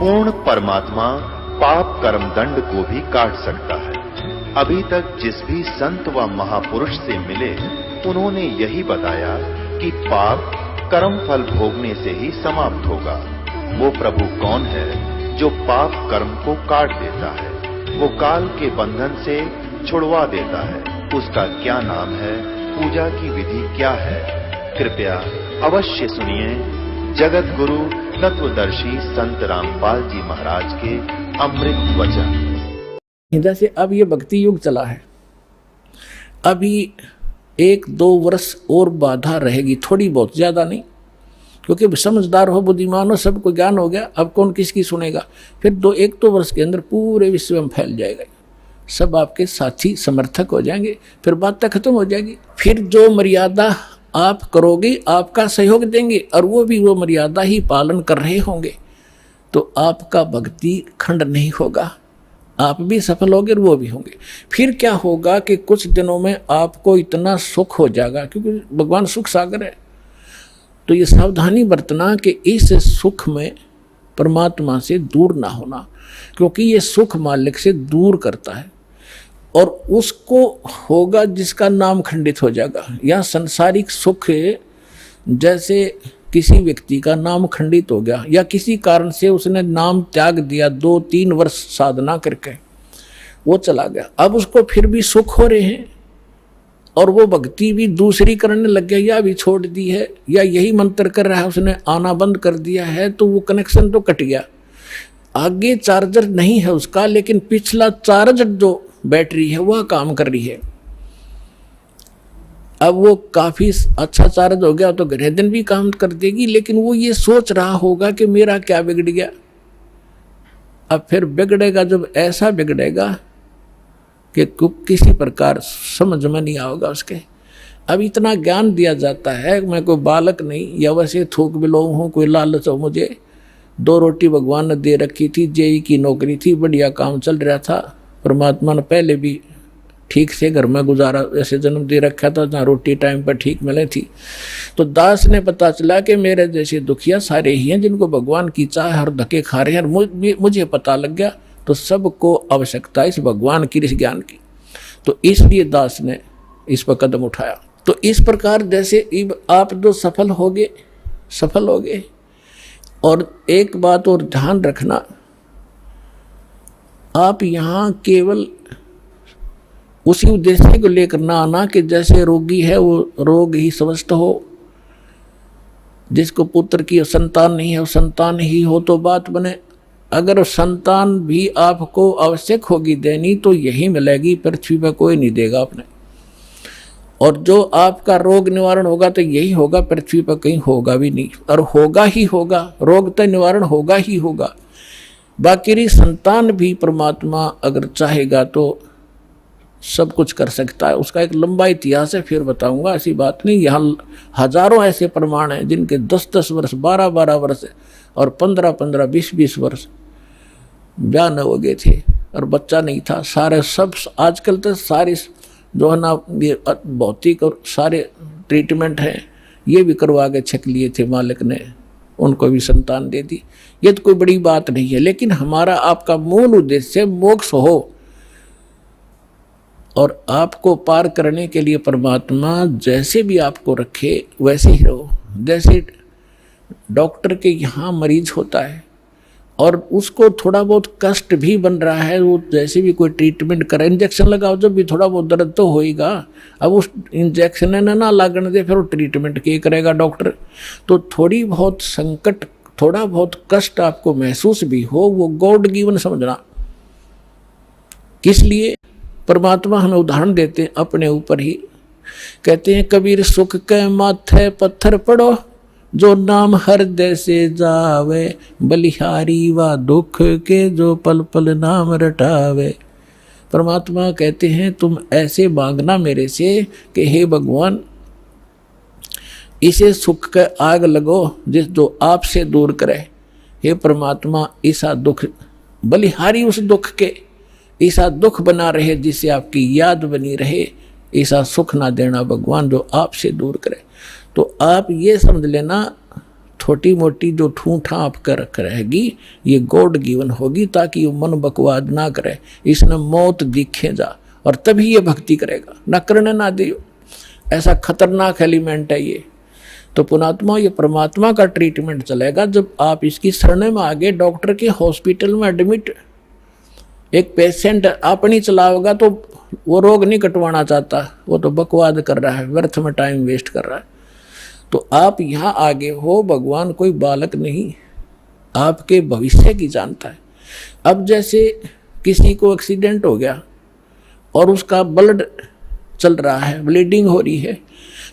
पूर्ण परमात्मा पाप कर्म दंड को भी काट सकता है। अभी तक जिस भी संत व महापुरुष से मिले उन्होंने यही बताया कि पाप कर्म फल भोगने से ही समाप्त होगा। वो प्रभु कौन है जो पाप कर्म को काट देता है, वो काल के बंधन से छुड़वा देता है। उसका क्या नाम है, पूजा की विधि क्या है? कृपया अवश्य सुनिए जगत गुरु तत्वदर्शी संत रामपाल जी महाराज के अमृत वचन। जैसे अब ये भक्ति युग चला है, अभी 1-2 वर्ष और बाधा रहेगी, थोड़ी बहुत, ज्यादा नहीं, क्योंकि समझदार हो, बुद्धिमान हो, सबको ज्ञान हो गया। अब कौन किसकी सुनेगा? फिर 1-2 वर्ष के अंदर पूरे विश्व में फैल जाएगा, सब आपके साथी समर्थक हो जाएंगे, फिर बात खत्म हो जाएगी। फिर जो मर्यादा आप करोगे आपका सहयोग देंगे और वो भी वो मर्यादा ही पालन कर रहे होंगे, तो आपका भक्ति खंड नहीं होगा, आप भी सफल होंगे और वो भी होंगे। फिर क्या होगा कि कुछ दिनों में आपको इतना सुख हो जाएगा, क्योंकि भगवान सुख सागर है। तो ये सावधानी बरतना कि इस सुख में परमात्मा से दूर ना होना, क्योंकि ये सुख मालिक से दूर करता है और उसको होगा जिसका नाम खंडित हो जाएगा। या सांसारिक सुख, जैसे किसी व्यक्ति का नाम खंडित हो गया या किसी कारण से उसने नाम त्याग दिया, 2-3 वर्ष साधना करके वो चला गया, अब उसको फिर भी सुख हो रहे हैं और वो भक्ति भी दूसरी करने लग गया, या भी छोड़ दी है या यही मंत्र कर रहा है, उसने आना बंद कर दिया है, तो वो कनेक्शन तो कट गया। आगे चार्जर नहीं है उसका, लेकिन पिछला चार्ज जो बैटरी है वह काम कर रही है। अब वो काफी अच्छा चार्ज हो गया तो घरे दिन भी काम कर देगी, लेकिन वो ये सोच रहा होगा कि मेरा क्या बिगड़ गया। अब फिर बिगड़ेगा, जब ऐसा बिगड़ेगा कि किसी प्रकार समझ में नहीं आएगा उसके। अब इतना ज्ञान दिया जाता है, मैं कोई बालक नहीं या वैसे थूक बिलोंग हूँ, कोई लालच हो मुझे। 2 रोटी भगवान ने दे रखी थी, जेई की नौकरी थी, बढ़िया काम चल रहा था, परमात्मा ने पहले भी ठीक से घर में गुजारा, ऐसे जन्म दे रखा था जहाँ रोटी टाइम पर ठीक मिले थी। तो दास ने पता चला कि मेरे जैसे दुखिया सारे ही हैं जिनको भगवान की चाह हर धक्के खा रहे हैं। मुझे पता लग गया, तो सबको आवश्यकता इस भगवान की, इस ज्ञान की। तो इसलिए दास ने इस पर कदम उठाया। तो इस प्रकार जैसे आप जो सफल होगे। और एक बात और ध्यान रखना, आप यहाँ केवल उसी उद्देश्य को लेकर ना आना कि जैसे रोगी है वो रोग ही स्वस्थ हो, जिसको पुत्र की संतान नहीं है वो संतान ही हो तो बात बने। अगर संतान भी आपको आवश्यक होगी देनी तो यही मिलेगी, पृथ्वी पर कोई नहीं देगा आपने। और जो आपका रोग निवारण होगा तो यही होगा, पृथ्वी पर कहीं होगा भी नहीं, और होगा ही होगा, रोग तो निवारण होगा ही होगा। बाकी संतान भी परमात्मा अगर चाहेगा तो सब कुछ कर सकता है। उसका एक लंबा इतिहास है, फिर बताऊंगा, ऐसी बात नहीं। यहाँ हजारों ऐसे प्रमाण हैं जिनके 10-10 वर्ष, 12-12 वर्ष और 15-15, 20-20 वर्ष ब्याह न हो गए थे और बच्चा नहीं था। सारे सब आजकल तो सारे जो है ना ये भौतिक और सारे ट्रीटमेंट हैं, ये भी करवा के छक लिए थे मालिक ने, उनको भी संतान दे दी। ये तो कोई बड़ी बात नहीं है, लेकिन हमारा आपका मूल उद्देश्य मोक्ष हो और आपको पार करने के लिए परमात्मा जैसे भी आपको रखे वैसे ही रहो। जैसे डॉक्टर के यहाँ मरीज होता है और उसको थोड़ा बहुत कष्ट भी बन रहा है, वो जैसे भी कोई ट्रीटमेंट करे, इंजेक्शन लगाओ, जब भी थोड़ा बहुत दर्द तो होएगा। अब उस इंजेक्शन ना लागने दे, फिर वो ट्रीटमेंट क्या करेगा डॉक्टर। तो थोड़ी बहुत संकट, थोड़ा बहुत कष्ट आपको महसूस भी हो, वो गॉड गिवन समझना। किस लिए? परमात्मा हमें उदाहरण देते हैं अपने ऊपर ही। कहते हैं कबीर सुख के माथे पत्थर पड़ो, जो नाम हृदय से जावे, बलिहारी व दुख के जो पल पल नाम रटावे। परमात्मा कहते हैं तुम ऐसे मांगना मेरे से कि हे भगवान, इसे सुख के आग लगो जिस जो आपसे दूर करे। हे परमात्मा, ऐसा दुख, बलिहारी उस दुख के, ऐसा दुख बना रहे जिससे आपकी याद बनी रहे, ऐसा सुख ना देना भगवान जो आपसे दूर करे। तो आप ये समझ लेना, छोटी मोटी जो ठूठा आप कर रहेगी ये गॉड गिवन होगी, ताकि वो मन बकवाद ना करे, इसने मौत दिखे जा, और तभी ये भक्ति करेगा, ना करने ना दियो। ऐसा खतरनाक एलिमेंट है ये। तो पुणात्मा, ये परमात्मा का ट्रीटमेंट चलेगा जब आप इसकी शरण में आगे डॉक्टर के हॉस्पिटल में एडमिट एक पेशेंट अपनी चलाओगा तो वो रोग नहीं कटवाना चाहता, वो तो बकवाद कर रहा है, व्यर्थ में टाइम वेस्ट कर रहा है। तो आप यहाँ आगे हो, भगवान कोई बालक नहीं, आपके भविष्य की जानता है। अब जैसे किसी को एक्सीडेंट हो गया और उसका ब्लड चल रहा है, ब्लीडिंग हो रही है,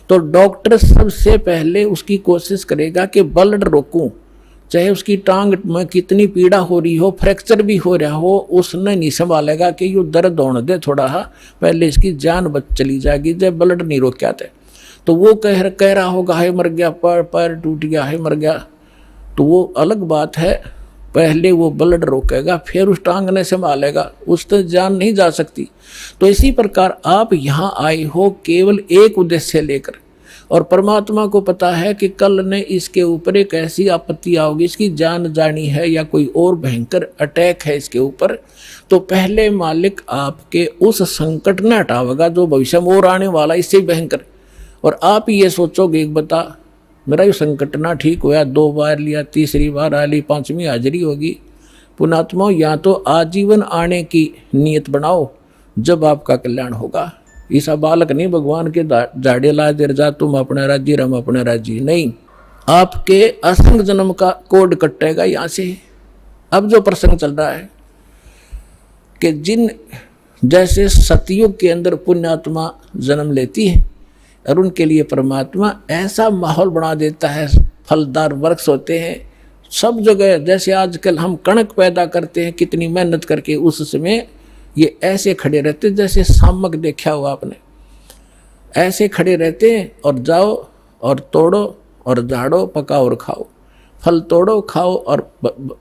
तो डॉक्टर सबसे पहले उसकी कोशिश करेगा कि ब्लड रोकूं, चाहे उसकी टांग में कितनी पीड़ा हो रही हो, फ्रैक्चर भी हो रहा हो, उसने नहीं संभालेगा कि ये दर्द होने दे थोड़ा, पहले इसकी जान बच चली जाएगी जब ब्लड नहीं रोक आते। तो वो कह रहा होगा है मर गया, पैर टूट गया है मर गया, तो वो अलग बात है, पहले वो ब्लड रोकेगा फिर उस टांग ने संभालेगा, उससे जान नहीं जा सकती। तो इसी प्रकार आप यहाँ आए हो केवल एक उद्देश्य लेकर, और परमात्मा को पता है कि कल ने इसके ऊपर एक ऐसी आपत्ति आओगी, इसकी जान जानी है या कोई और भयंकर अटैक है इसके ऊपर, तो पहले मालिक आपके उस संकट न हटावेगा जो भविष्य में और आने वाला इससे भयंकर। और आप ये सोचोगे बता मेरा ये संकट ना ठीक हुआ, 2 बार लिया, तीसरी बार आ ली, 5वीं हाजिरी होगी। पुणात्मा, या तो आजीवन आने की नीयत बनाओ जब आपका कल्याण होगा। ईसा बालक नहीं भगवान के झाड़े ला देर जा, तुम अपने राज्य रम अपने राज्य नहीं, आपके असंग जन्म का कोड कटेगा यहाँ से। अब जो प्रसंग चल रहा है कि जिन जैसे सतयुग के अंदर पुण्यात्मा जन्म लेती है और उनके लिए परमात्मा ऐसा माहौल बना देता है, फलदार वृक्ष होते हैं सब जगह। जैसे आजकल हम कणक पैदा करते हैं कितनी मेहनत करके, उस समय ये ऐसे खड़े रहते जैसे सामक देखा हुआ आपने, ऐसे खड़े रहते हैं और जाओ और तोड़ो और झाड़ो, पकाओ और खाओ, फल तोड़ो खाओ और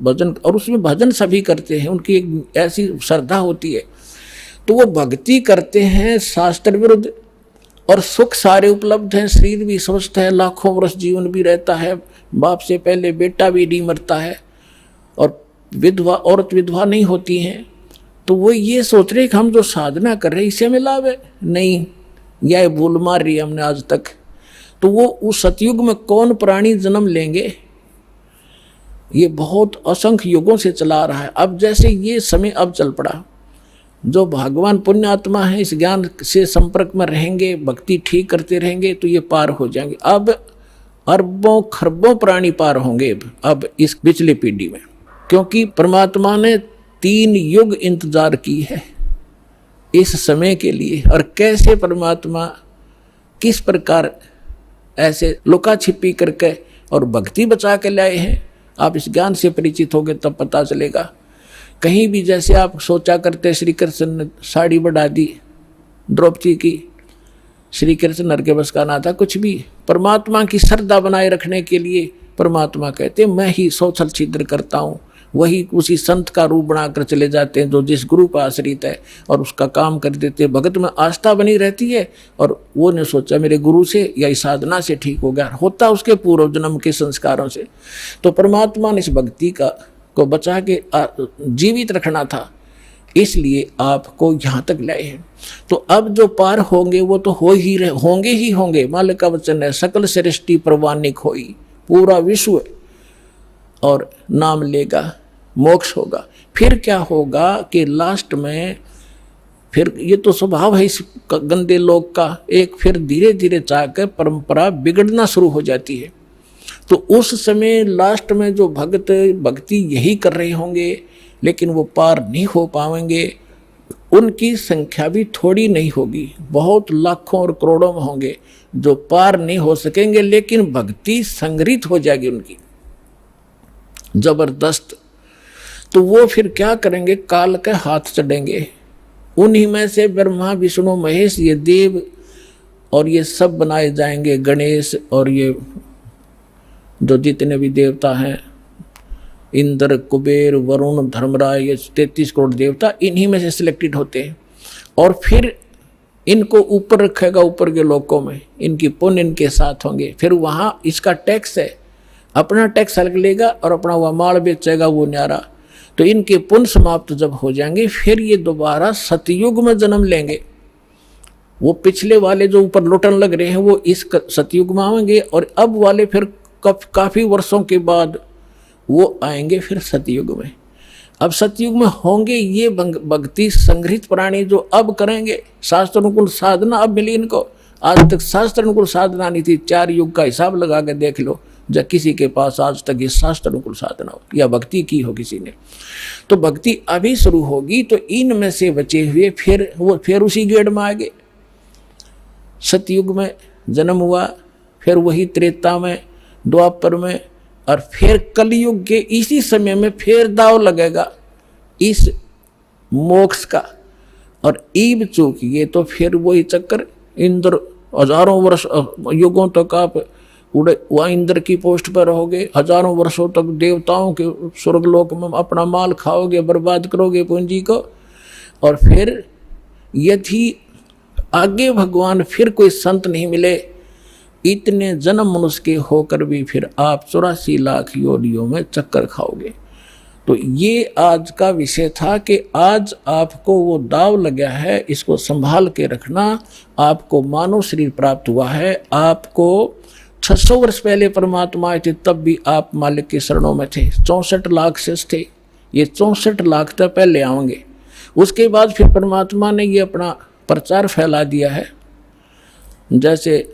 भजन, और उसमें भजन सभी करते हैं, उनकी एक ऐसी श्रद्धा होती है। तो वो भक्ति करते हैं शास्त्र विरुद्ध, और सुख सारे उपलब्ध हैं, शरीर भी स्वस्थ है, लाखों वर्ष जीवन भी रहता है, बाप से पहले बेटा भी नहीं मरता है, और विधवा औरत विधवा नहीं होती हैं। तो वो ये सोच रहे कि हम जो साधना कर रहे हैं इससे हमें लाभ है, नहीं, यह भूल मार रही है हमने आज तक। तो वो उस सतयुग में कौन प्राणी जन्म लेंगे, ये बहुत असंख्य युगों से चला रहा है। अब जैसे ये समय अब चल पड़ा, जो भगवान पुण्यात्मा है इस ज्ञान से संपर्क में रहेंगे, भक्ति ठीक करते रहेंगे तो ये पार हो जाएंगे। अब अरबों खरबों प्राणी पार होंगे अब इस पिछली पीढ़ी में, क्योंकि परमात्मा ने 3 युग इंतजार की है इस समय के लिए। और कैसे परमात्मा किस प्रकार ऐसे लुका छिपी करके और भक्ति बचा के लाए हैं, आप इस ज्ञान से परिचित होंगे तब पता चलेगा। कहीं भी जैसे आप सोचा करते श्री कृष्ण ने साड़ी बढ़ा दी द्रौपदी की, श्री कृष्ण नर के बस का ना था कुछ भी। परमात्मा की श्रद्धा बनाए रखने के लिए परमात्मा कहते मैं ही सौछल छिद्र करता हूँ, वही उसी संत का रूप बनाकर चले जाते हैं जो जिस गुरु पर आश्रित है और उसका काम कर देते हैं। भगत में आस्था बनी रहती है और वो ने सोचा मेरे गुरु से या इस साधना से ठीक हो गया, होता उसके पूर्व जन्म के संस्कारों से। तो परमात्मा ने इस भक्ति को बचा के जीवित रखना था, इसलिए आपको यहाँ तक लाए हैं। तो अब जो पार होंगे वो तो होंगे ही होंगे। मालिक का वचन है सकल सृष्टि प्रवानिक होई, पूरा विश्व और नाम लेगा, मोक्ष होगा। फिर क्या होगा कि लास्ट में फिर ये तो स्वभाव है इस गंदे लोक का, एक फिर धीरे धीरे चाहकर परंपरा बिगड़ना शुरू हो जाती है। तो उस समय लास्ट में जो भक्त भक्ति यही कर रहे होंगे लेकिन वो पार नहीं हो पाएंगे, उनकी संख्या भी थोड़ी नहीं होगी, बहुत लाखों और करोड़ों में होंगे जो पार नहीं हो सकेंगे, लेकिन भक्ति संग्रहित हो जाएगी उनकी जबरदस्त। तो वो फिर क्या करेंगे, काल के हाथ चढ़ेंगे। उन्हीं में से ब्रह्मा विष्णु महेश ये देव और ये सब बनाए जाएंगे, गणेश और ये जो जितने भी देवता हैं, इंद्र कुबेर वरुण धर्मराज, ये 33 करोड़ देवता इन्हीं में से सिलेक्टेड होते हैं। और फिर इनको ऊपर रखेगा, ऊपर के लोकों में इनकी पुण्य इनके साथ होंगे। फिर वहाँ इसका टैक्स है, अपना टैक्स हल्क लेगा और अपना वह माल बेचेगा वो न्यारा। तो इनके पुण्य समाप्त जब हो जाएंगे फिर ये दोबारा सतयुग में जन्म लेंगे। वो पिछले वाले जो ऊपर लुटन लग रहे हैं वो इस सतयुग में आएंगे और अब वाले फिर काफी वर्षों के बाद वो आएंगे फिर सतयुग में। अब सतयुग में होंगे ये भक्ति संग्रहित प्राणी जो अब करेंगे। शास्त्र अनुकूल साधना अब मिली इनको। आज तक शास्त्र अनुकूल साधना नहीं थी। 4 युग का हिसाब लगा के देख लो जब किसी के पास आज तक ये शास्त्र अनुकूल साधना हो या भक्ति की हो किसी ने। तो भक्ति अभी शुरू होगी तो इनमें से बचे हुए फिर उसी गेड़ में आगे। सतयुग में जन्म हुआ, फिर वही त्रेता में, द्वापर में, और फिर कलयुग के इसी समय में फिर दाव लगेगा इस मोक्ष का। और ईब चूकिए तो फिर वही चक्कर। इंद्र हजारों वर्ष युगों तक आप उड़े वहाँ इंद्र की पोस्ट पर रहोगे। हजारों वर्षों तक देवताओं के स्वर्गलोक में अपना माल खाओगे, बर्बाद करोगे पूंजी को। और फिर यदि आगे भगवान फिर कोई संत नहीं मिले, इतने जन्म मनुष्य के होकर भी फिर आप 84 लाख योनियों में चक्कर खाओगे। तो ये आज का विषय था कि आज आपको वो दाव लगा है, इसको संभाल के रखना। आपको मानव शरीर प्राप्त हुआ है। आपको 600 वर्ष पहले परमात्मा आए थे तब भी आप मालिक के शरणों में थे। 64 लाख शेष थे। ये 64 लाख तक पहले आएंगे। उसके बाद फिर परमात्मा ने ये अपना प्रचार फैला दिया है। जैसे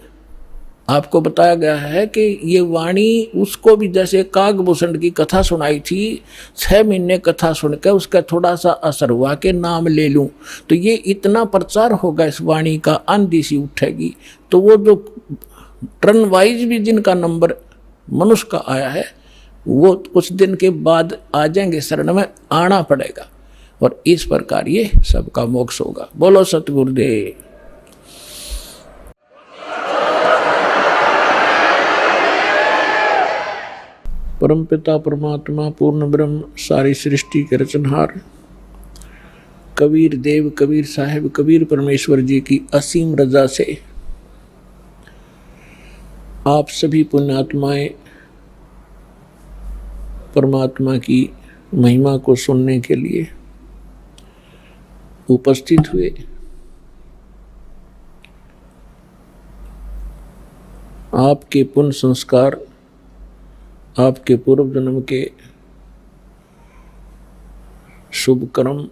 आपको बताया गया है कि ये वाणी उसको भी जैसे कागभूषण की कथा सुनाई थी, 6 महीने कथा सुनकर उसका थोड़ा सा असर हुआ कि नाम ले लूं, तो ये इतना प्रचार होगा इस वाणी का, आंधी सी उठेगी। तो वो जो टर्न वाइज भी जिनका नंबर मनुष्य का आया है वो कुछ दिन के बाद आ जाएंगे, शरण में आना पड़ेगा। और इस प्रकार ये सबका मोक्ष होगा। बोलो सतगुरुदेव। परमपिता परमात्मा पूर्ण ब्रह्म सारी सृष्टि के रचनहार कबीर देव कबीर साहिब कबीर परमेश्वर जी की असीम रजा से आप सभी पुण्यात्माएं परमात्मा की महिमा को सुनने के लिए उपस्थित हुए। आपके पुण्य संस्कार, आपके पूर्व जन्म के शुभ कर्म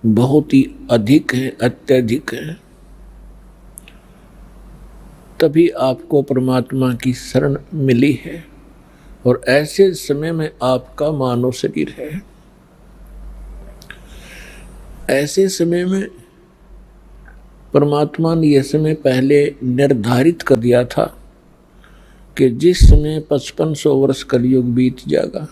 बहुत ही अधिक है, अत्यधिक है। तभी आपको परमात्मा की शरण मिली है और ऐसे समय में आपका मानव शरीर है। ऐसे समय में परमात्मा ने यह समय पहले निर्धारित कर दिया था कि जिस समय 5500 वर्ष कलयुग बीत जाएगा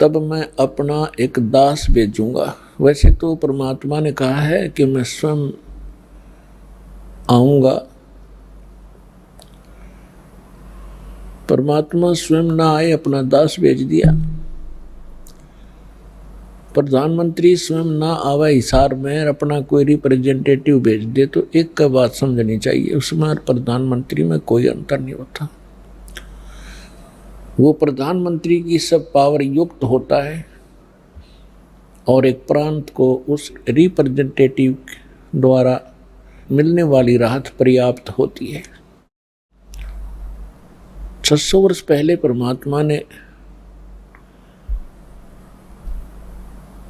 तब मैं अपना एक दास भेजूंगा। वैसे तो परमात्मा ने कहा है कि मैं स्वयं आऊंगा। परमात्मा स्वयं ना आए, अपना दास भेज दिया। प्रधानमंत्री स्वयं ना आवे हिसार में, अपना कोई रिप्रेजेंटेटिव भेज दे तो एक का बात समझनी चाहिए, उसमें प्रधानमंत्री में कोई अंतर नहीं होता। वो प्रधानमंत्री की सब पावर युक्त होता है और एक प्रांत को उस रिप्रेजेंटेटिव द्वारा मिलने वाली राहत पर्याप्त होती है। 600 वर्ष पहले परमात्मा ने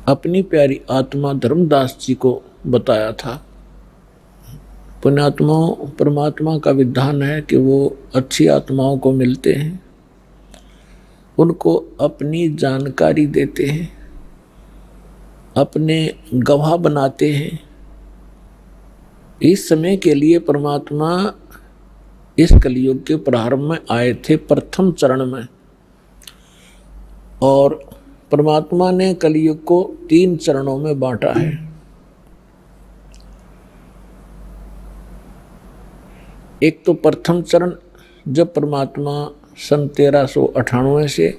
अपनी प्यारी आत्मा धर्मदास जी को बताया था। पुण्यात्माओं, परमात्मा का विधान है कि वो अच्छी आत्माओं को मिलते हैं, उनको अपनी जानकारी देते हैं, अपने गवाह बनाते हैं। इस समय के लिए परमात्मा इस कलयुग के प्रारंभ में आए थे, प्रथम चरण में, और परमात्मा ने कलयुग को 3 चरणों में बांटा है। एक तो प्रथम चरण जब परमात्मा सन 1398 से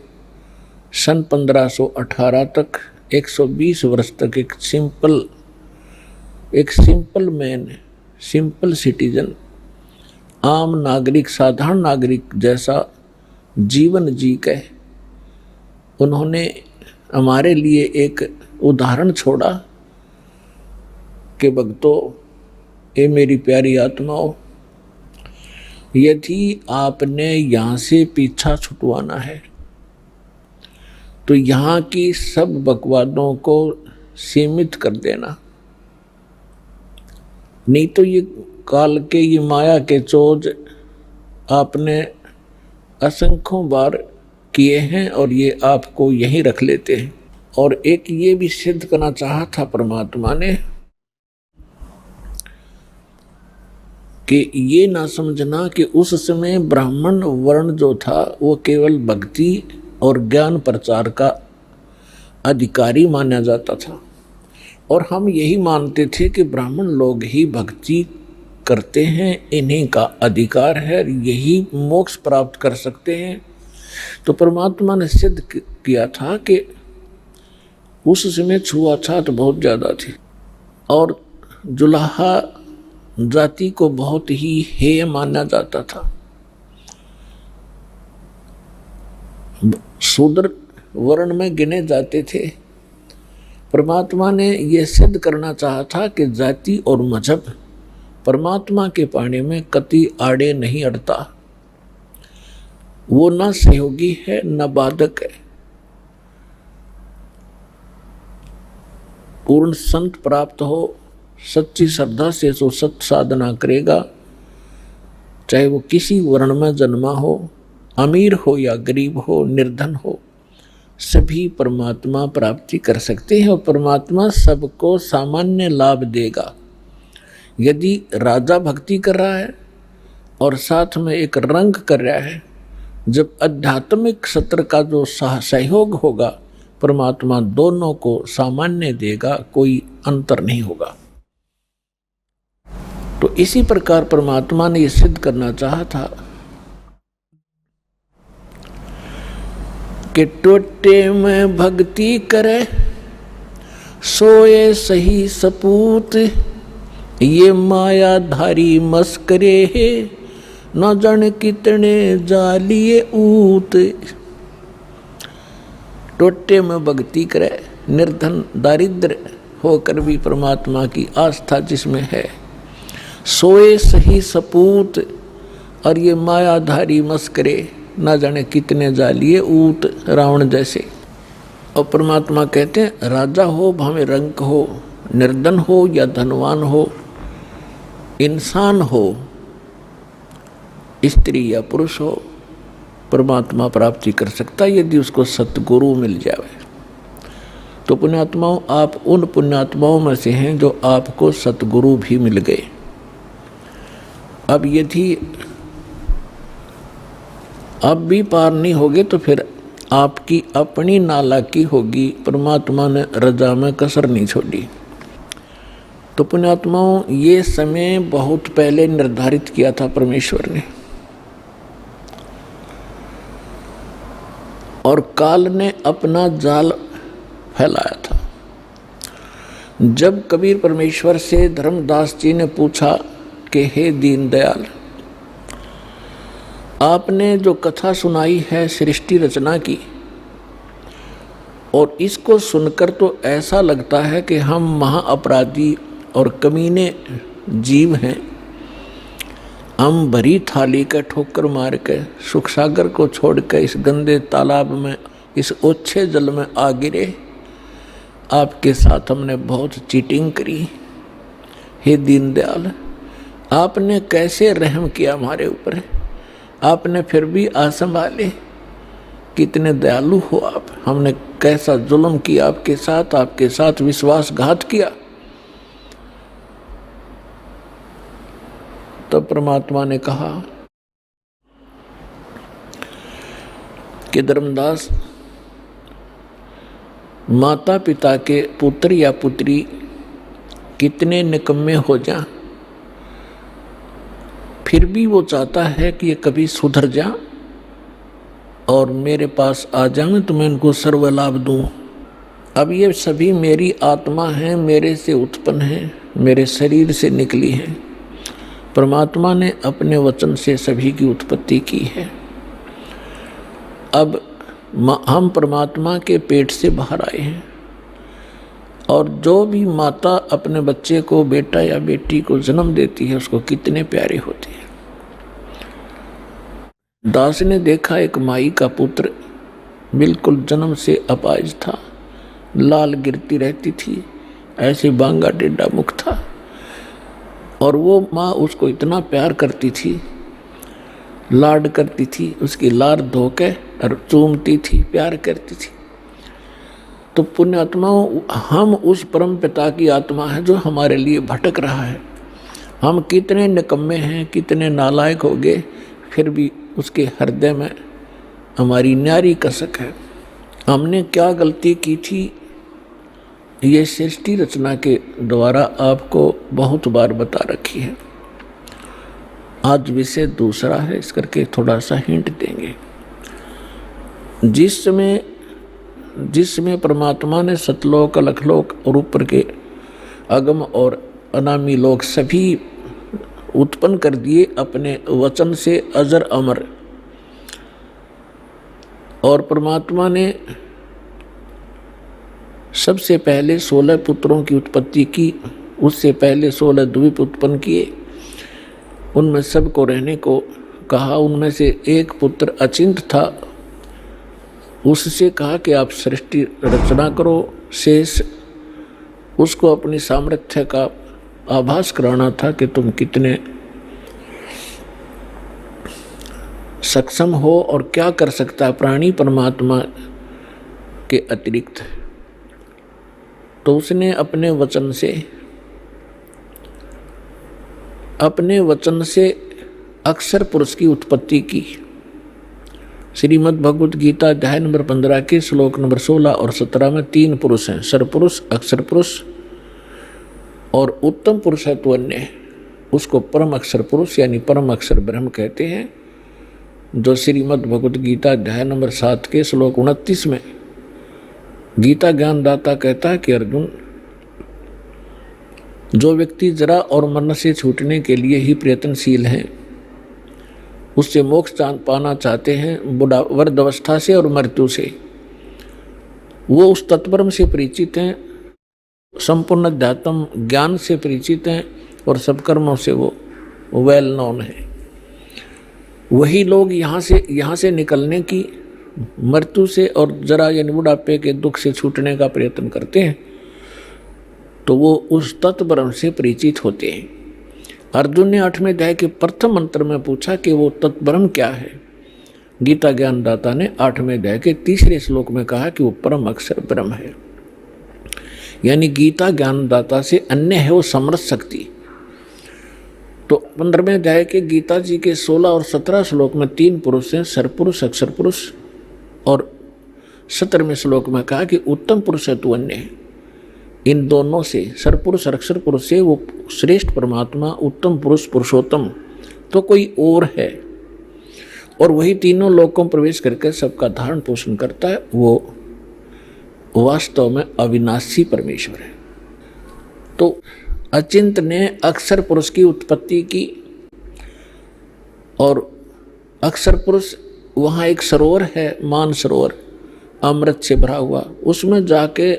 सन 1518 तक 120 वर्ष तक एक सिंपल मैन, सिंपल सिटीजन आम नागरिक, साधारण नागरिक जैसा जीवन जी के उन्होंने हमारे लिए एक उदाहरण छोड़ा कि भक्तों, ये मेरी प्यारी आत्माओं, यदि आपने यहाँ से पीछा छुटवाना है तो यहाँ की सब बकवादों को सीमित कर देना, नहीं तो ये काल के, ये माया के चोज आपने असंख्यों बार किए हैं और ये आपको यहीं रख लेते हैं। और एक ये भी सिद्ध करना चाहा था परमात्मा ने कि ये ना समझना कि उस समय ब्राह्मण वर्ण जो था वो केवल भक्ति और ज्ञान प्रचार का अधिकारी माना जाता था, और हम यही मानते थे कि ब्राह्मण लोग ही भक्ति करते हैं, इन्हीं का अधिकार है, यही मोक्ष प्राप्त कर सकते हैं। तो परमात्मा ने सिद्ध किया था कि उस समय छुआछूत बहुत ज़्यादा थी और जुलाहा जाति को बहुत ही हेय माना जाता था। शूद्र वर्ण में गिने जाते थे। परमात्मा ने यह सिद्ध करना चाहा था कि जाति और मजहब परमात्मा के पानी में कति आड़े नहीं अड़ता, वो न सहयोगी है न बाधक है। पूर्ण संत प्राप्त हो, सच्ची श्रद्धा से जो सत साधना करेगा, चाहे वो किसी वर्ण में जन्मा हो, अमीर हो या गरीब हो, निर्धन हो, सभी परमात्मा प्राप्ति कर सकते हैं और परमात्मा सबको सामान्य लाभ देगा। यदि राजा भक्ति कर रहा है और साथ में एक रंग कर रहा है, जब आध्यात्मिक सत्र का जो सहयोग होगा, परमात्मा दोनों को सामान्य देगा, कोई अंतर नहीं होगा। तो इसी प्रकार परमात्मा ने यह सिद्ध करना चाहा था कि टोटे में भक्ति करे सोए सही सपूत, ये मायाधारी मस्करे है न जाने कितने जालिए ऊत। टोटे में भक्ति करे, निर्धन दारिद्र होकर भी परमात्मा की आस्था जिसमें है, सोए सही सपूत, और ये मायाधारी मस्करे ना जाने कितने जालिए ऊत, रावण जैसे। और परमात्मा कहते हैं राजा हो भावे रंक हो, निर्धन हो या धनवान हो, इंसान हो, स्त्री या पुरुष हो, परमात्मा प्राप्ति कर सकता है यदि उसको सतगुरु मिल जाए। तो पुण्यात्माओं, आप उन पुण्यात्माओं में से हैं जो आपको सतगुरु भी मिल गए। अब यदि अब भी पार नहीं होगे तो फिर आपकी अपनी नालायकी होगी। परमात्मा ने रजा में कसर नहीं छोड़ी। तो पुण्यात्माओं, ये समय बहुत पहले निर्धारित किया था परमेश्वर ने, और काल ने अपना जाल फैलाया था। जब कबीर परमेश्वर से धर्मदास जी ने पूछा कि हे दीनदयाल, आपने जो कथा सुनाई है सृष्टि रचना की, और इसको सुनकर तो ऐसा लगता है कि हम महाअपराधी और कमीने जीव हैं। हम भरी थाली का ठोकर मार के सुख सागर को छोड़ के इस गंदे तालाब में, इस ओछे जल में आ गिरे। आपके साथ हमने बहुत चीटिंग करी। हे दीनदयाल, आपने कैसे रहम किया हमारे ऊपर, आपने फिर भी संभाले। कितने दयालु हो आप। हमने कैसा जुल्म किया आपके साथ विश्वासघात किया। तब परमात्मा ने कहा कि धर्मदास, माता पिता के पुत्र या पुत्री कितने निकम्मे हो जाएं, फिर भी वो चाहता है कि ये कभी सुधर जा और मेरे पास आ जाएं तो मैं इनको सर्व लाभ दूं। अब ये सभी मेरी आत्मा हैं, मेरे से उत्पन्न हैं, मेरे शरीर से निकली हैं, परमात्मा ने अपने वचन से सभी की उत्पत्ति की है। अब हम परमात्मा के पेट से बाहर आए हैं, और जो भी माता अपने बच्चे को, बेटा या बेटी को जन्म देती है, उसको कितने प्यारे होते हैं। दास ने देखा एक माई का पुत्र बिल्कुल जन्म से अपाहिज था, लाल गिरती रहती थी, ऐसे बांगा टेढ़ा मुख था, और वो माँ उसको इतना प्यार करती थी, लाड करती थी, उसकी लार धो के और चूमती थी, प्यार करती थी। तो पुण्यात्माओं, हम उस परम पिता की आत्मा है जो हमारे लिए भटक रहा है। हम कितने निकम्मे हैं, कितने नालायक हो गए, फिर भी उसके हृदय में हमारी न्यारी कसक है। हमने क्या गलती की थी, ये सृष्टि रचना के द्वारा आपको बहुत बार बता रखी है। आज विषय दूसरा है, इस करके थोड़ा सा हिंट देंगे। जिसमें परमात्मा ने सतलोक, अलखलोक और ऊपर के अगम और अनामी लोक सभी उत्पन्न कर दिए अपने वचन से, अजर अमर। और परमात्मा ने सबसे पहले 16 पुत्रों की उत्पत्ति की, उससे पहले 16 द्वीप उत्पन्न किए, उनमें सबको रहने को कहा। उनमें से एक पुत्र अचिंत था, उससे कहा कि आप सृष्टि रचना करो। शेष उसको अपनी सामर्थ्य का आभास कराना था कि तुम कितने सक्षम हो और क्या कर सकता है प्राणी परमात्मा के अतिरिक्त। तो उसने अपने वचन से अक्षर पुरुष की उत्पत्ति की। श्रीमद् भगवत गीता अध्याय नंबर 15 के श्लोक नंबर 16 और 17 में 3 पुरुष हैं, सरपुरुष, अक्षर पुरुष और उत्तम पुरुष है तो अन्य। उसको परम अक्षर पुरुष यानी परम अक्षर ब्रह्म कहते हैं, जो श्रीमद् भगवत गीता अध्याय नंबर 7 के श्लोक 29 में गीता ज्ञानदाता कहता है कि अर्जुन, जो व्यक्ति जरा और मरण से छूटने के लिए ही प्रयत्नशील हैं, उससे मोक्ष पाना चाहते हैं, वृद्धावस्था से और मृत्यु से, वो उस तत्परम से परिचित हैं, संपूर्ण अध्यात्म ज्ञान से परिचित हैं और सब कर्मों से वो वेल नोन है। वही लोग यहाँ से निकलने की, मृत्यु से और जरा यानी बुढ़ापे के दुख से छूटने का प्रयत्न करते हैं, तो वो उस तत्परम से परिचित होते हैं। अर्जुन ने 8वें अध्याय के प्रथम मंत्र में पूछा कि वो तत्ब्रह्म क्या है। गीता ज्ञानदाता ने 8वें अध्याय के 3रे श्लोक में कहा कि वो परम अक्षर ब्रह्म है, यानी गीता ज्ञानदाता से अन्य है वो समर्थ शक्ति। तो 15वें अध्याय के गीता जी के 16 और 17 श्लोक में 3 पुरुष हैं, सरपुरुष, अक्षर पुरुष, और 17वें श्लोक में कहा कि उत्तम पुरुष है तो अन्य है। इन दोनों से, सरपुरुष और अक्षर पुरुष से वो श्रेष्ठ परमात्मा, उत्तम पुरुष, पुरुषोत्तम तो कोई और है, और वही तीनों लोकों में प्रवेश करके सबका धारण पोषण करता है। वो वास्तव में अविनाशी परमेश्वर है। तो अचिंत ने अक्षर पुरुष की उत्पत्ति की, और अक्षर पुरुष वहाँ एक सरोवर है, मान सरोवर, अमृत से भरा हुआ, उसमें जाके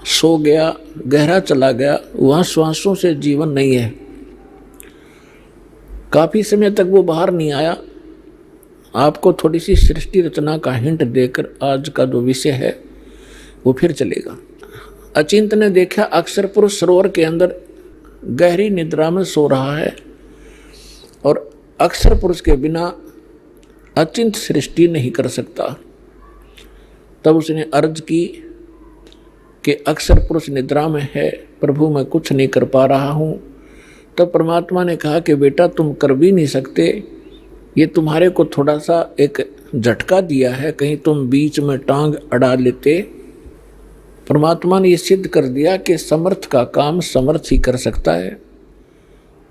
सो गया, गहरा चला गया। वहाँ श्वासों से जीवन नहीं है। काफी समय तक वो बाहर नहीं आया। आपको थोड़ी सी सृष्टि रचना का हिंट देकर आज का जो विषय है वो फिर चलेगा। अचिंत ने देखा अक्षर पुरुष सरोवर के अंदर गहरी निद्रा में सो रहा है, और अक्षर पुरुष के बिना अचिंत सृष्टि नहीं कर सकता। तब उसने अर्ज की कि अक्षर पुरुष निद्रा में है, प्रभु मैं कुछ नहीं कर पा रहा हूँ। तब परमात्मा ने कहा कि बेटा तुम कर भी नहीं सकते, ये तुम्हारे को थोड़ा सा एक झटका दिया है, कहीं तुम बीच में टांग अड़ा लेते। परमात्मा ने ये सिद्ध कर दिया कि समर्थ का काम समर्थ ही कर सकता है,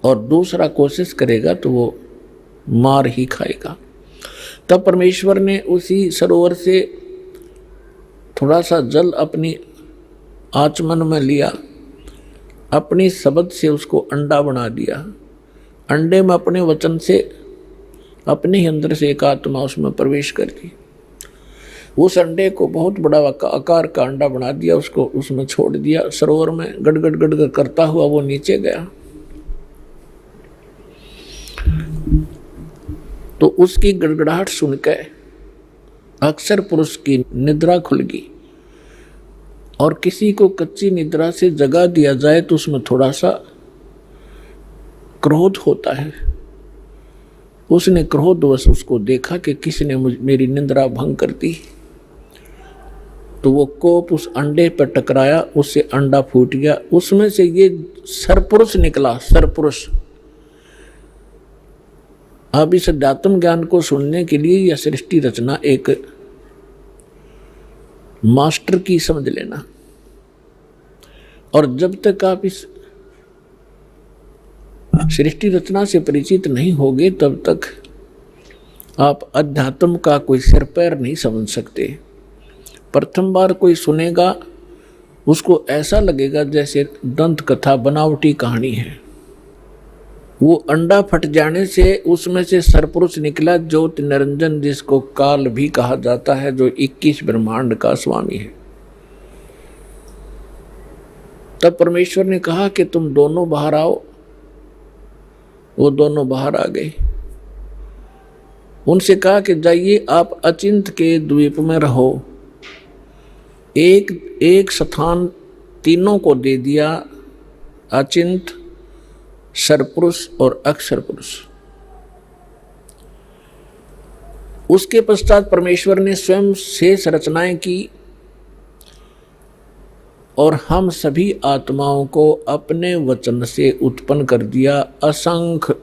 और दूसरा कोशिश करेगा तो वो मार ही खाएगा। तब परमेश्वर ने उसी सरोवर से थोड़ा सा जल अपनी आचमन में लिया अपनी शब्द से उसको अंडा बना दिया। अंडे में अपने वचन से अपने ही अंदर से एक आत्मा उसमें प्रवेश कर गई। उस अंडे को बहुत बड़ा आकार का अंडा बना दिया, उसको उसमें छोड़ दिया सरोवर में। गड़गड़ गड़गड़ करता हुआ वो नीचे गया। तो उसकी गड़गड़ाहट सुनकर अक्षर पुरुष की निद्रा खुल गई। और किसी को कच्ची निद्रा से जगा दिया जाए तो उसमें थोड़ा सा क्रोध होता है। उसने क्रोधवश उसको देखा कि किसने मेरी निद्रा भंग कर दी। तो वो कोप उस अंडे पर टकराया, उससे अंडा फूट गया। उसमें से ये सरपुरुष निकला, सरपुरुष। अब इस अध्यात्म ज्ञान को सुनने के लिए यह सृष्टि रचना एक मास्टर की समझ लेना। और जब तक आप इस सृष्टि रचना से परिचित नहीं होगे तब तक आप अध्यात्म का कोई सिर पैर नहीं समझ सकते। प्रथम बार कोई सुनेगा उसको ऐसा लगेगा जैसे दंत कथा बनावटी कहानी है। वो अंडा फट जाने से उसमें से सरपुरुष निकला, ज्योति निरंजन, जिसको काल भी कहा जाता है, जो 21 ब्रह्मांड का स्वामी है। तब परमेश्वर ने कहा कि तुम दोनों बाहर आओ। वो दोनों बाहर आ गए। उनसे कहा कि जाइए आप अचिंत के द्वीप में रहो। एक स्थान तीनों को दे दिया, अचिंत, सरपुरुष और अक्षर पुरुष। उसके पश्चात परमेश्वर ने स्वयं शेष रचनाएं की और हम सभी आत्माओं को अपने वचन से उत्पन्न कर दिया। असंख्य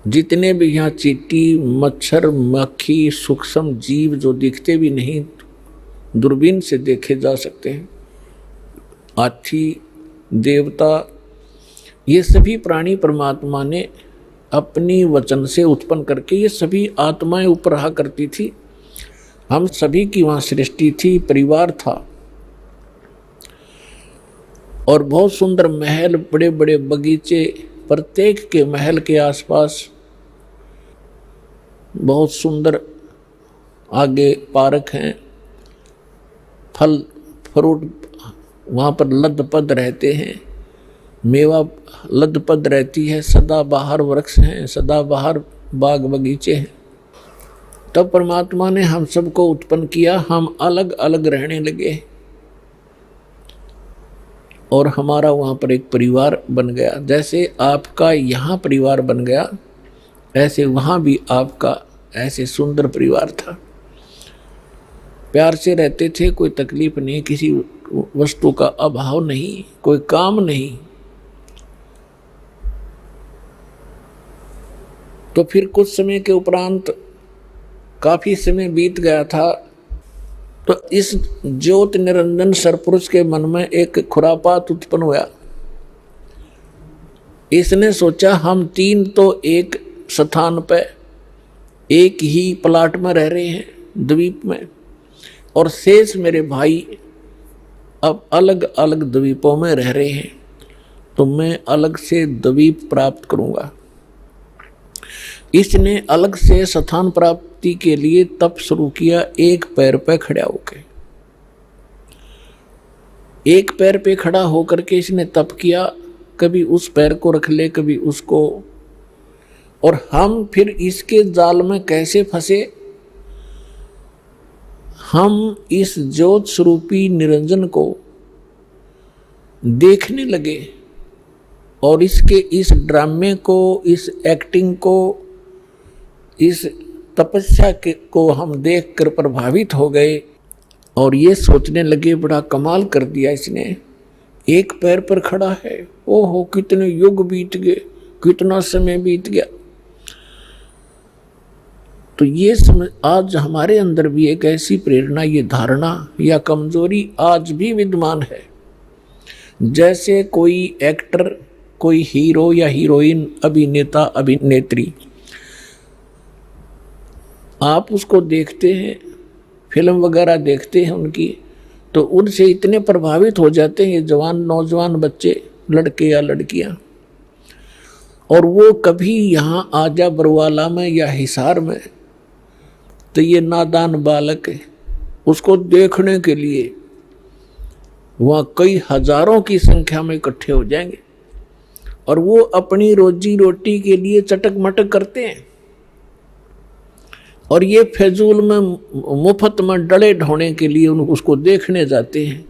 जितने भी यहाँ चींटी, मच्छर, मक्खी, सूक्ष्म जीव जो दिखते भी नहीं, दूरबीन से देखे जा सकते हैं, हाथी, देवता, ये सभी प्राणी परमात्मा ने अपनी वचन से उत्पन्न करके, ये सभी आत्माएं ऊपर रहा करती थी। हम सभी की वहाँ सृष्टि थी, परिवार था। और बहुत सुंदर महल, बड़े बड़े बगीचे, प्रत्येक के महल के आसपास बहुत सुंदर आगे पार्क हैं, फल फ्रूट वहाँ पर लदपद रहते हैं, मेवा लदपद रहती है, सदाबहार वृक्ष हैं, सदाबहार बाग बगीचे हैं। तब परमात्मा ने हम सबको उत्पन्न किया, हम अलग अलग रहने लगे और हमारा वहाँ पर एक परिवार बन गया। जैसे आपका यहाँ परिवार बन गया, ऐसे वहाँ भी आपका ऐसे सुंदर परिवार था। प्यार से रहते थे, कोई तकलीफ नहीं, किसी वस्तु का अभाव नहीं, कोई काम नहीं। तो फिर कुछ समय के उपरांत काफी समय बीत गया था, तो इस ज्योति निरंजन सरपुरुष के मन में एक खुरापात उत्पन्न हुआ। इसने सोचा हम तीन तो एक स्थान पर एक ही प्लाट में रह रहे हैं, द्वीप में, और शेष मेरे भाई अब अलग अलग द्वीपों में रह रहे हैं, तो मैं अलग से द्वीप प्राप्त करूंगा। इसने अलग से स्थान प्राप्ति के लिए तप शुरू किया, एक पैर पे खड़ा होकर। एक पैर पे खड़ा होकर के इसने तप किया, कभी उस पैर को रख ले, कभी उसको। और हम फिर इसके जाल में कैसे फंसे? हम इस ज्योत स्वरूपी निरंजन को देखने लगे और इसके इस ड्रामे को, इस एक्टिंग को, इस तपस्या को हम देखकर प्रभावित हो गए और ये सोचने लगे बड़ा कमाल कर दिया इसने, एक पैर पर खड़ा है, ओहो कितने युग बीत गए, कितना समय बीत गया। तो ये समझ, आज हमारे अंदर भी एक ऐसी प्रेरणा, ये धारणा या कमजोरी आज भी विद्यमान है। जैसे कोई एक्टर, कोई हीरो या हीरोइन, अभिनेता अभिनेत्री, आप उसको देखते हैं, फिल्म वगैरह देखते हैं उनकी, तो उनसे इतने प्रभावित हो जाते हैं ये जवान नौजवान बच्चे, लड़के या लड़कियां, और वो कभी यहाँ आ जा बरवाला में या हिसार में, तो ये नादान बालक है, उसको देखने के लिए वहाँ कई हजारों की संख्या में इकट्ठे हो जाएंगे और वो अपनी रोजी रोटी के लिए चटक मटक करते हैं और ये फजूल में मुफ्त में डले ढोने के लिए उसको देखने जाते हैं।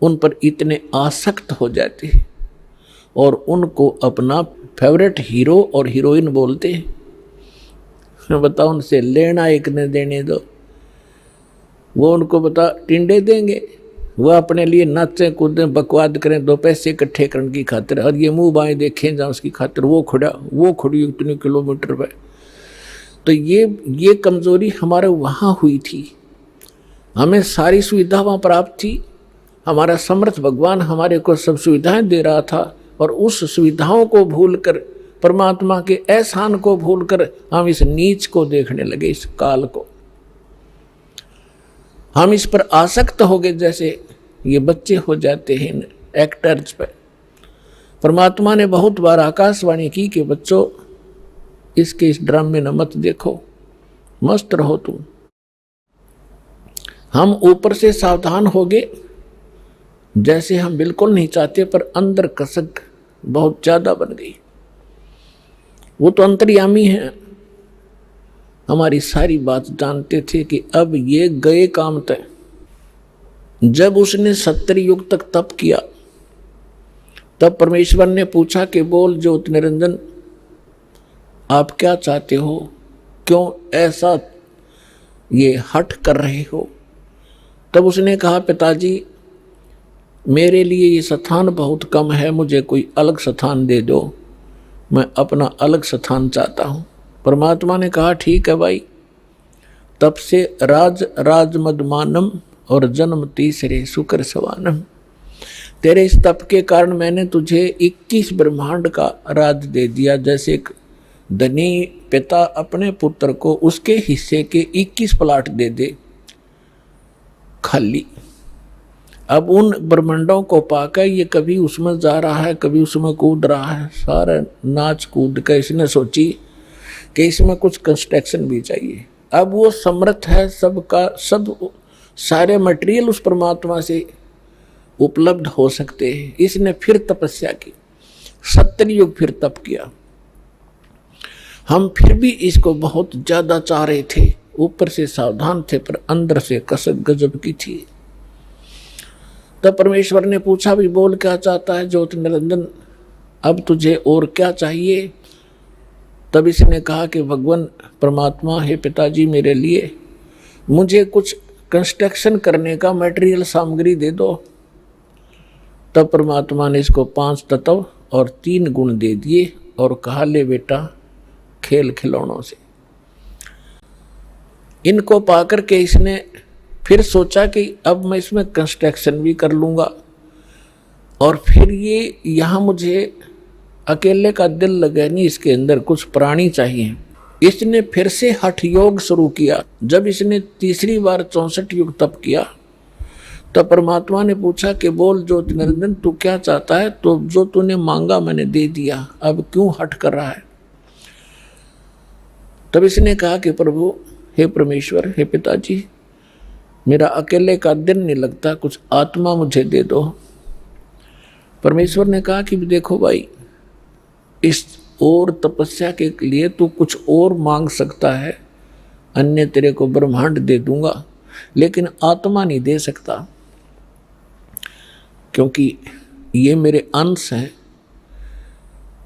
उन पर इतने आसक्त हो जाते हैं और उनको अपना फेवरेट हीरो और हीरोइन बोलते हैं। बताओ, उनसे लेना एक न देने दो, वो उनको बता टिंडे देंगे, वह अपने लिए नाचें कूदें बकवाद करें 2 पैसे इकट्ठे करने की खातिर, और ये मुंह बाएं देखें जहाँ उसकी खातिर वो खड़ी इतने किलोमीटर पर। तो ये कमजोरी हमारे वहाँ हुई थी। हमें सारी सुविधा वहाँ प्राप्त थी, हमारा समर्थ भगवान हमारे को सब सुविधाएं दे रहा था और उस सुविधाओं को भूलकर, परमात्मा के एहसान को भूलकर हम इस नीच को देखने लगे, इस काल को। हम इस पर आसक्त हो गए जैसे ये बच्चे हो जाते हैं एक्टर्स पर। परमात्मा ने बहुत बार आकाशवाणी की कि बच्चों इसके इस ड्रामे में मत देखो, मस्त रहो तुम। हम ऊपर से सावधान हो गए जैसे हम बिल्कुल नहीं चाहते, पर अंदर कसक बहुत ज्यादा बन गई। वो तो अंतर्यामी है, हमारी सारी बात जानते थे कि अब ये गए काम तय। जब उसने 70 युग तक तप किया तब परमेश्वर ने पूछा कि बोल ज्योत निरंजन आप क्या चाहते हो, क्यों ऐसा ये हठ कर रहे हो। तब उसने कहा पिताजी मेरे लिए ये स्थान बहुत कम है, मुझे कोई अलग स्थान दे दो, मैं अपना अलग स्थान चाहता हूँ। परमात्मा ने कहा ठीक है भाई। तब से राज मदमानम और जन्म तीसरे शुक्र सवानम, तेरे इस तप के कारण मैंने तुझे 21 ब्रह्मांड का राज दे दिया। जैसे एक धनी पिता अपने पुत्र को उसके हिस्से के 21 प्लाट दे दे खाली। अब उन ब्रह्मांडों को पाकर ये कभी उसमें जा रहा है, कभी उसमें कूद रहा है, सारा नाच कूद कर इसने सोची कि इसमें कुछ कंस्ट्रक्शन भी चाहिए। अब वो समर्थ है, सबका सब सारे मटेरियल उस परमात्मा से उपलब्ध हो सकते हैं। इसने फिर तपस्या की, 70 युग फिर तप किया। हम फिर भी इसको बहुत ज्यादा चाह रहे थे, ऊपर से सावधान थे पर अंदर से कसक गजब की थी। तब परमेश्वर ने पूछा भी बोल क्या चाहता है ज्योति निरंजन, अब तुझे और क्या चाहिए। तब इसने कहा कि भगवान परमात्मा हे पिताजी मेरे लिए मुझे कुछ कंस्ट्रक्शन करने का मटेरियल सामग्री दे दो। तब परमात्मा ने इसको 5 तत्व और 3 गुण दे दिए और कहा ले बेटा खेल खिलौनों से। इनको पाकर के इसने फिर सोचा कि अब मैं इसमें कंस्ट्रक्शन भी कर लूँगा और फिर ये यहाँ मुझे अकेले का दिल लगे नहीं, इसके अंदर कुछ प्राणी चाहिए। इसने फिर से हठ योग शुरू किया। जब इसने तीसरी बार 64 युग तप किया तब परमात्मा ने पूछा कि बोल ज्योति निरंजन तू क्या चाहता है। तो जो तूने मांगा मैंने दे दिया, अब क्यों हठ कर रहा है। तब इसने कहा कि प्रभु हे परमेश्वर हे पिताजी मेरा अकेले का दिन नहीं लगता, कुछ आत्मा मुझे दे दो। परमेश्वर ने कहा कि देखो भाई इस और तपस्या के लिए तू कुछ और मांग सकता है, अन्य तेरे को ब्रह्मांड दे दूंगा, लेकिन आत्मा नहीं दे सकता क्योंकि ये मेरे अंश हैं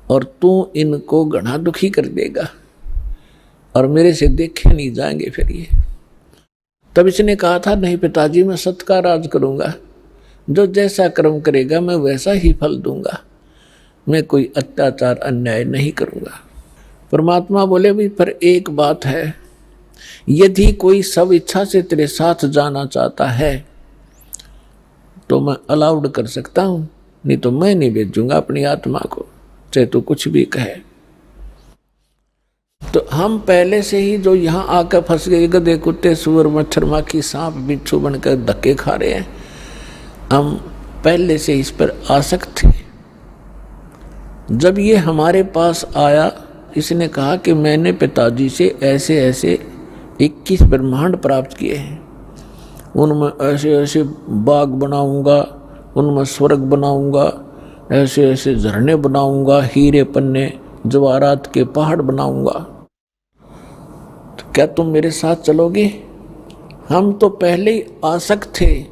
और तू इनको घना दुखी कर देगा और मेरे से देखे नहीं जाएंगे फिर ये। तब इसने कहा था नहीं पिताजी मैं सत्य का राज करूंगा, जो जैसा कर्म करेगा मैं वैसा ही फल दूंगा, मैं कोई अत्याचार अन्याय नहीं करूंगा। परमात्मा बोले भी पर एक बात है, यदि कोई सब इच्छा से तेरे साथ जाना चाहता है तो मैं अलाउड कर सकता हूं, नहीं तो मैं नहीं भेजूंगा अपनी आत्मा को, चाहे तो कुछ भी कहे। तो हम पहले से ही जो यहाँ आकर फंस गए, गधे कुत्ते सूअर मच्छर माखी सांप बिच्छू बनकर धक्के खा रहे हैं, हम पहले से इस पर आसक्त थे। जब ये हमारे पास आया, इसने कहा कि मैंने पिताजी से ऐसे ऐसे 21 ब्रह्मांड प्राप्त किए हैं, उनमें ऐसे ऐसे बाग बनाऊंगा, उनमें स्वर्ग बनाऊंगा, ऐसे ऐसे झरने बनाऊंगा, हीरे पन्ने जवाहरात के पहाड़ बनाऊंगा, तो क्या तुम मेरे साथ चलोगे? हम तो पहले ही आसक्त थे।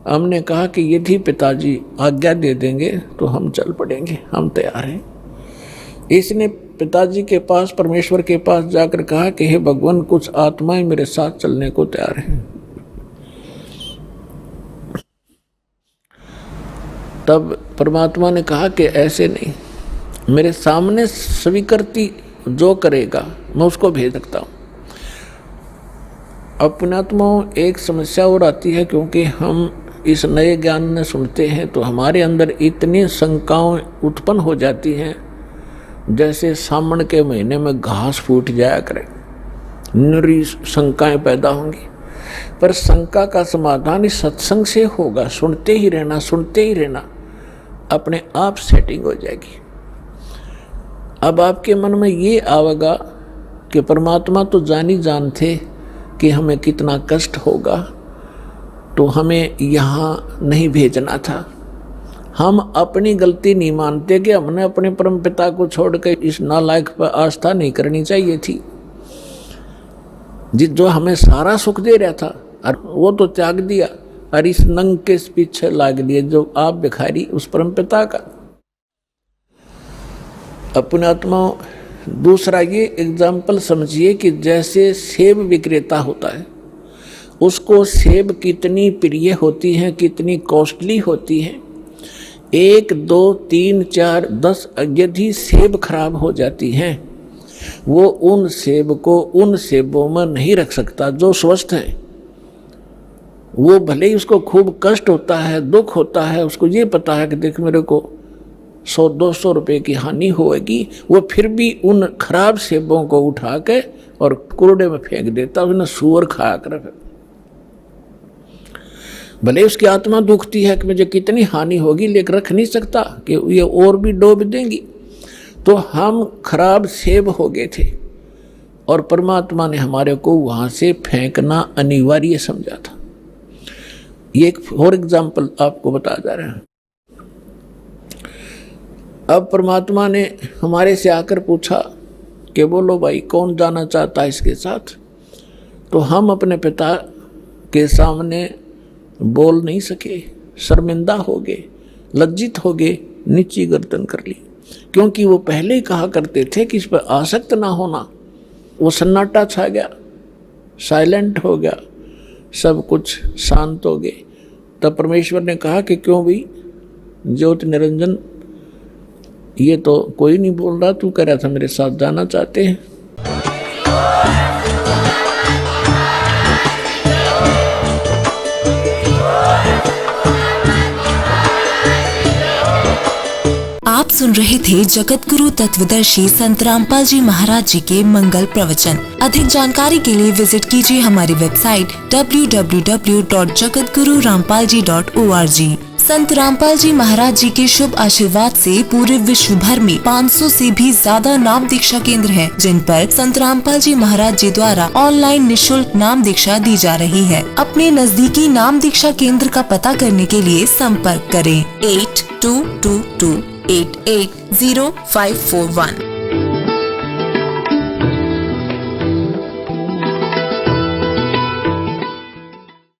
हमने कहा कि यदि पिताजी आज्ञा दे देंगे तो हम चल पड़ेंगे, हम तैयार हैं। इसने पिताजी के पास, परमेश्वर के पास जाकर कहा कि हे भगवान, कुछ आत्माएं मेरे साथ चलने को तैयार हैं। तब परमात्मा ने कहा कि ऐसे नहीं, मेरे सामने स्वीकृति जो करेगा मैं उसको भेज सकता हूँ। अब पुण्यात्माओं, एक समस्या और आती है, क्योंकि हम इस नए ज्ञान में सुनते हैं तो हमारे अंदर इतनी शंकाएं उत्पन्न हो जाती हैं, जैसे सावन के महीने में घास फूट जाया करे, निरी शंकाएं पैदा होंगी। पर शंका का समाधान इस सत्संग से होगा। सुनते ही रहना, सुनते ही रहना, अपने आप सेटिंग हो जाएगी। अब आपके मन में ये आवेगा कि परमात्मा तो जानी जानते कि हमें कितना कष्ट होगा, तो हमें यहाँ नहीं भेजना था। हम अपनी गलती नहीं मानते कि हमने अपने परम पिता को छोड़कर इस नालायक पर आस्था नहीं करनी चाहिए थी, जो हमें सारा सुख दे रहा था, और वो तो त्याग दिया और इस नंग के पीछे लाग दिए जो आप भिखारी उस परम पिता का। अपने आत्माओं, दूसरा ये एग्जाम्पल समझिए कि जैसे सेब विक्रेता होता है, उसको सेब कितनी प्रिय होती हैं, कितनी कॉस्टली होती हैं। 1, 2, 3, 4, 10 यदि सेब खराब हो जाती हैं, वो उन सेब को उन सेबों में नहीं रख सकता जो स्वस्थ है। वो भले ही उसको खूब कष्ट होता है, दुख होता है, उसको ये पता है कि देख मेरे को 100-200 रुपए की हानि होगी, वो फिर भी उन खराब सेबों को उठा के और कूड़े में फेंक देता, उन्हें सूअर खा कर। भले उसकी आत्मा दुखती है कि मुझे कितनी हानि होगी, लेकिन रख नहीं सकता कि ये और भी डूब देंगी। तो हम खराब सेब हो गए थे और परमात्मा ने हमारे को वहाँ से फेंकना अनिवार्य समझा था। ये एक और एग्जाम्पल आपको बता जा रहा है। अब परमात्मा ने हमारे से आकर पूछा कि बोलो भाई, कौन जाना चाहता है इसके साथ? तो हम अपने पिता के सामने बोल नहीं सके, शर्मिंदा हो गए, लज्जित हो गए, नीची गर्दन कर ली, क्योंकि वो पहले ही कहा करते थे कि इस पर आसक्त ना होना। वो सन्नाटा छा गया, साइलेंट हो गया, सब कुछ शांत हो गए। तब परमेश्वर ने कहा कि क्यों भी ज्योति निरंजन, ये तो कोई नहीं बोल रहा, तू कह रहा था मेरे साथ जाना चाहते हैं। आप सुन रहे थे जगत गुरु तत्वदर्शी संत रामपाल जी महाराज जी के मंगल प्रवचन। अधिक जानकारी के लिए विजिट कीजिए हमारी वेबसाइट www.jagatgururampalji.org। संत रामपाल जी महाराज जी के शुभ आशीर्वाद से पूरे विश्व भर में 500 से भी ज्यादा नाम दीक्षा केंद्र हैं, जिन पर संत रामपाल जी महाराज जी द्वारा ऑनलाइन निःशुल्क नाम दीक्षा दी जा रही है। अपने नजदीकी नाम दीक्षा केंद्र का पता करने के लिए संपर्क करें 8222880541।